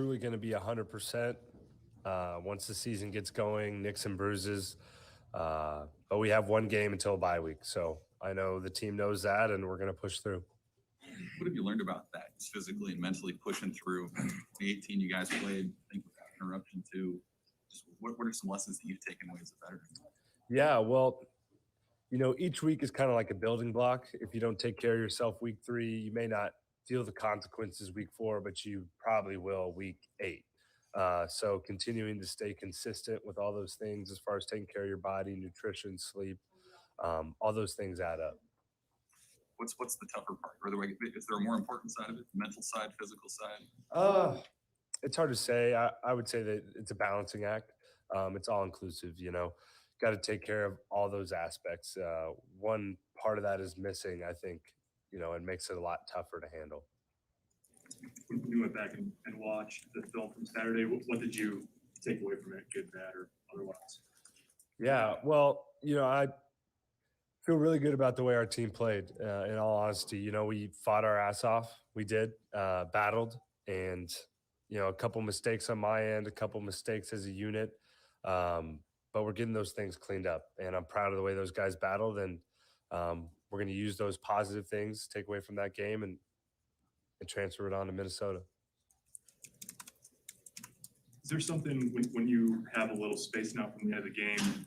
truly going to be 100% once the season gets going, nicks and bruises. But we have one game until bye week. So I know the team knows that, and we're going to push through. What have you learned about that, just physically and mentally pushing through the 18 you guys played, I think, without interruption too? Just what are some lessons that you've taken away as a veteran? Yeah, well, each week is kind of like a building block. If you don't take care of yourself week 3, you may not feel the consequences week 4, but you probably will week 8. So continuing to stay consistent with all those things as far as taking care of your body, nutrition, sleep, all those things add up. What's the tougher part? Or is there a more important side of it? The mental side, physical side? It's hard to say. I would say that it's a balancing act. It's all inclusive, got to take care of all those aspects. One part of that is missing, I think, it makes it a lot tougher to handle. When you went back and watched the film from Saturday, what did you take away from it, good, bad, or otherwise? Yeah, well, I feel really good about the way our team played, in all honesty. We fought our ass off. We did, battled, and, a couple mistakes on my end, a couple mistakes as a unit. But we're getting those things cleaned up, and I'm proud of the way those guys battled, and we're going to use those positive things, take away from that game, and transfer it on to Minnesota. Is there something when you have a little space now from the end of the game,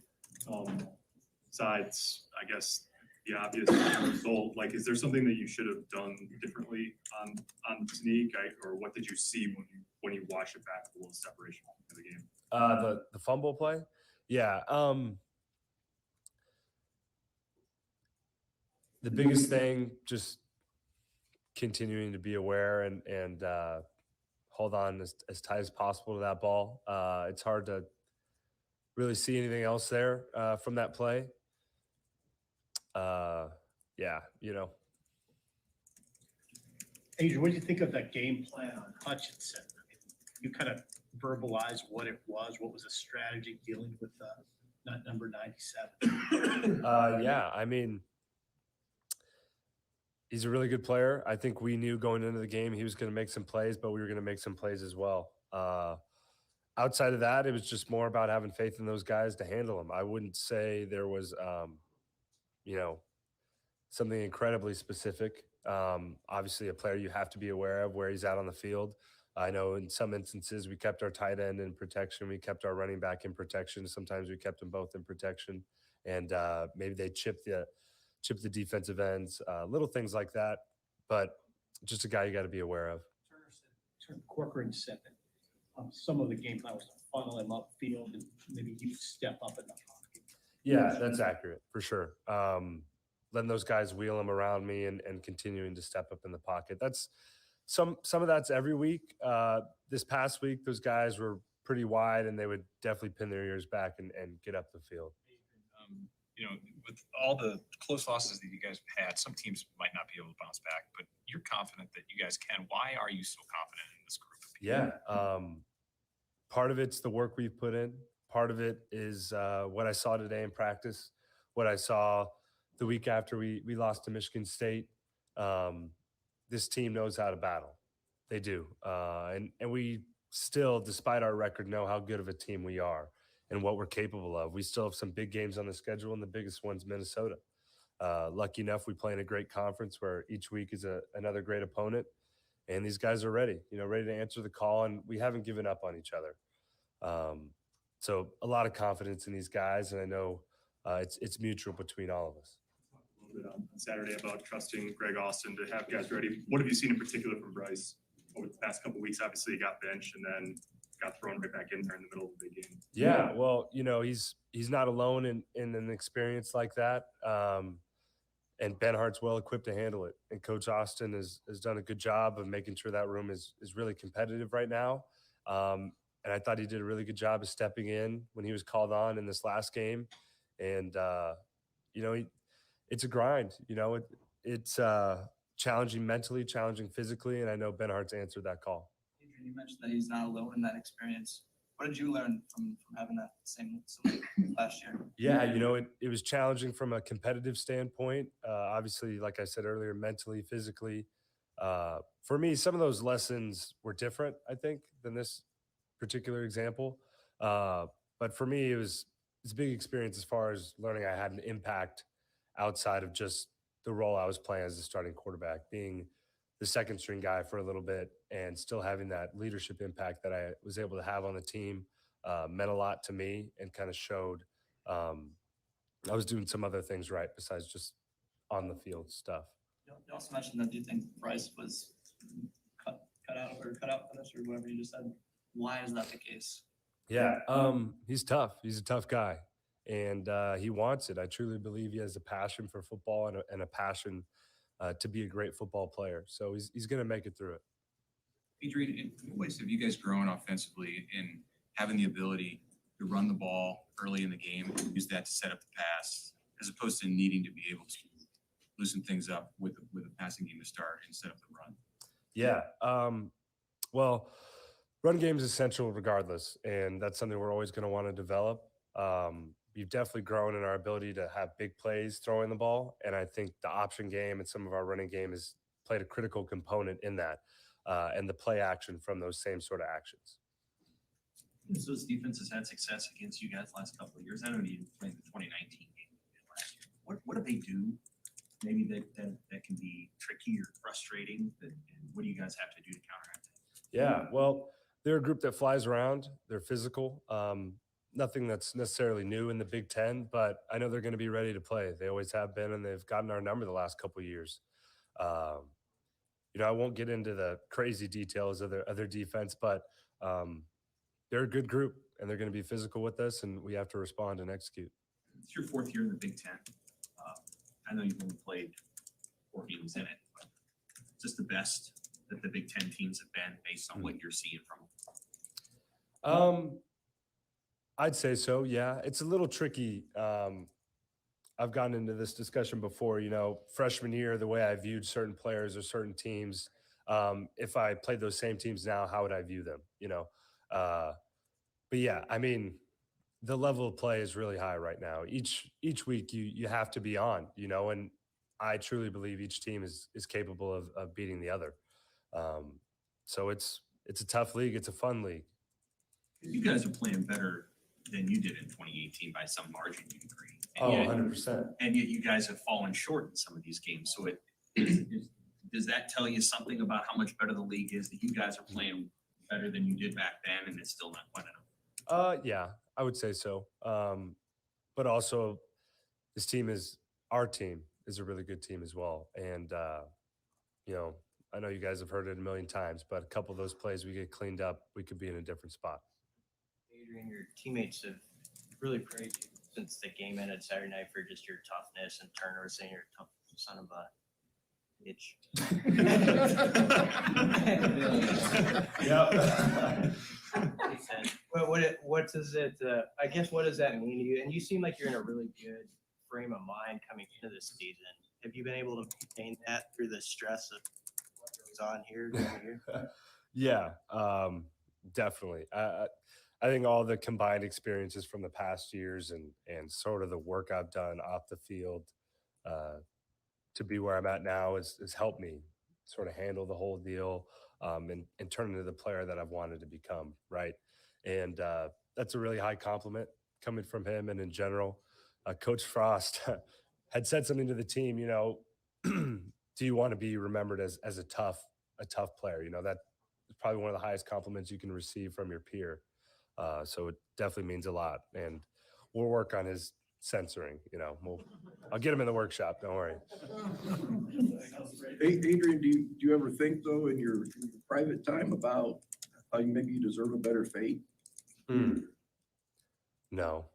besides, I guess, the obvious result, like, is there something that you should have done differently on the sneak, or what did you see when you watched it back, a little separation of the game? The fumble play? Yeah. The biggest thing, just continuing to be aware and hold on as tight as possible to that ball. It's hard to really see anything else there from that play. Yeah, Adrian, what do you think of that game plan on Hutchinson? I mean, you kind of verbalize what it was. What was the strategy dealing with not number 97? Yeah, I mean, he's a really good player. I think we knew going into the game he was going to make some plays, but we were going to make some plays as well. Outside of that, it was just more about having faith in those guys to handle them. I wouldn't say there was, something incredibly specific. Obviously, a player you have to be aware of where he's at on the field. I know in some instances we kept our tight end in protection. We kept our running back in protection. Sometimes we kept them both in protection. And maybe they chip the defensive ends, little things like that. But just a guy you got to be aware of. Corcoran said that some of the game plan was to funnel him upfield and maybe he would step up in the pocket. Yeah, that's accurate for sure. Letting those guys wheel him around me and continuing to step up in the pocket. That's some of that's every week. This past week, those guys were pretty wide and they would definitely pin their ears back and get up the field. With all the close losses that you guys have had, some teams might not be able to bounce back, but you're confident that you guys can. Why are you so confident in this group of people? Yeah. Part of it's the work we've put in. Part of it is what I saw today in practice, what I saw the week after we lost to Michigan State. This team knows how to battle. They do. And we still, despite our record, know how good of a team we are and what we're capable of. We still have some big games on the schedule, and the biggest one's Minnesota. Lucky enough, we play in a great conference where each week is another great opponent, and these guys are ready, ready to answer the call, and we haven't given up on each other. So a lot of confidence in these guys, and I know it's mutual between all of us. A little bit on Saturday about trusting Greg Austin to have guys ready. What have you seen in particular from Bryce over the past couple of weeks? Obviously, he got benched and then got thrown right back in there in the middle of the big game. Yeah, well, he's not alone in an experience like that. And Ben Hart's well equipped to handle it. And Coach Austin has done a good job of making sure that room is really competitive right now. And I thought he did a really good job of stepping in when he was called on in this last game. And, it's a grind. It's challenging mentally, challenging physically, and I know Ben Hart's answered that call. Adrian, you mentioned that he's not alone in that experience. What did you learn from having that same last year? Yeah, it was challenging from a competitive standpoint. Obviously, like I said earlier, mentally, physically. For me, some of those lessons were different, I think, than this particular example. But for me, it's a big experience as far as learning I had an impact outside of just the role I was playing as a starting quarterback, being the second string guy for a little bit and still having that leadership impact that I was able to have on the team meant a lot to me and kind of showed I was doing some other things right besides just on the field stuff. You also mentioned that you think Bryce was cut out for this or whatever you just said. Why is that the case? Yeah, he's tough. He's a tough guy, and he wants it. I truly believe he has a passion for football and a passion to be a great football player. So he's going to make it through it. Adrian, in what ways have you guys grown offensively in having the ability to run the ball early in the game, use that to set up the pass, as opposed to needing to be able to loosen things up with a passing game to start and set up the run? Yeah. Well, run game is essential regardless, and that's something we're always going to want to develop. We've definitely grown in our ability to have big plays throwing the ball, and I think the option game and some of our running game has played a critical component in that, and the play action from those same sort of actions. Those defenses had success against you guys last couple of years. I know you played the 2019 game last year. What do they do? Maybe that can be tricky or frustrating. And what do you guys have to do to counteract that? Yeah, well, they're a group that flies around. They're physical. Nothing that's necessarily new in the Big Ten, but I know they're going to be ready to play. They always have been, and they've gotten our number the last couple of years. I won't get into the crazy details of their defense, but they're a good group, and they're going to be physical with us, and we have to respond and execute. It's your fourth year in the Big Ten. I know you've only played 4 games in it, but just the best that the Big Ten teams have been based on what you're seeing from them. I'd say so. Yeah, it's a little tricky. I've gotten into this discussion before. Freshman year, the way I viewed certain players or certain teams. If I played those same teams now, how would I view them? But yeah, I mean, the level of play is really high right now. Each week you have to be on, and I truly believe each team is capable of beating the other. So it's a tough league. It's a fun league. You guys are playing better than you did in 2018 by some margin, you agree. Oh, 100%. And yet you guys have fallen short in some of these games. So does that tell you something about how much better the league is, that you guys are playing better than you did back then and it's still not quite enough? Yeah, I would say so. But also our team is a really good team as well. And, I know you guys have heard it a million times, but a couple of those plays we get cleaned up, we could be in a different spot. Adrian, your teammates have really praised you since the game ended Saturday night for just your toughness and Turner saying you're a tough son of a bitch. He said, well, what does it, I guess, what does that mean to you? And you seem like you're in a really good frame of mind coming into this season. Have you been able to maintain that through the stress of what goes on here? Yeah, definitely. I think all the combined experiences from the past years and sort of the work I've done off the field to be where I'm at now has helped me sort of handle the whole deal and turn into the player that I've wanted to become, right? And that's a really high compliment coming from him. And in general, Coach Frost had said something to the team, do you want to be remembered as a tough player? That is probably one of the highest compliments you can receive from your peer. So it definitely means a lot. And we'll work on his censoring, I'll get him in the workshop. Don't worry. Hey, Adrian, do you ever think though in your private time about how maybe you deserve a better fate? No.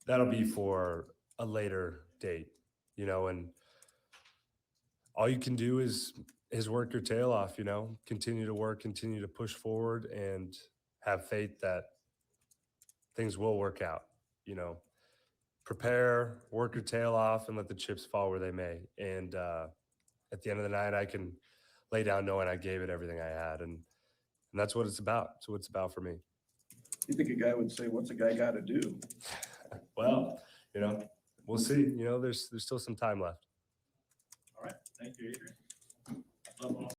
That'll be for a later date, and all you can do is work your tail off, continue to work, continue to push forward and have faith that things will work out, prepare, work your tail off and let the chips fall where they may. And at the end of the night, I can lay down knowing I gave it everything I had. And that's what it's about. It's what it's about for me. You think a guy would say, what's a guy got to do? Well, we'll see. There's still some time left. All right. Thank you, Adrian. Uh-oh.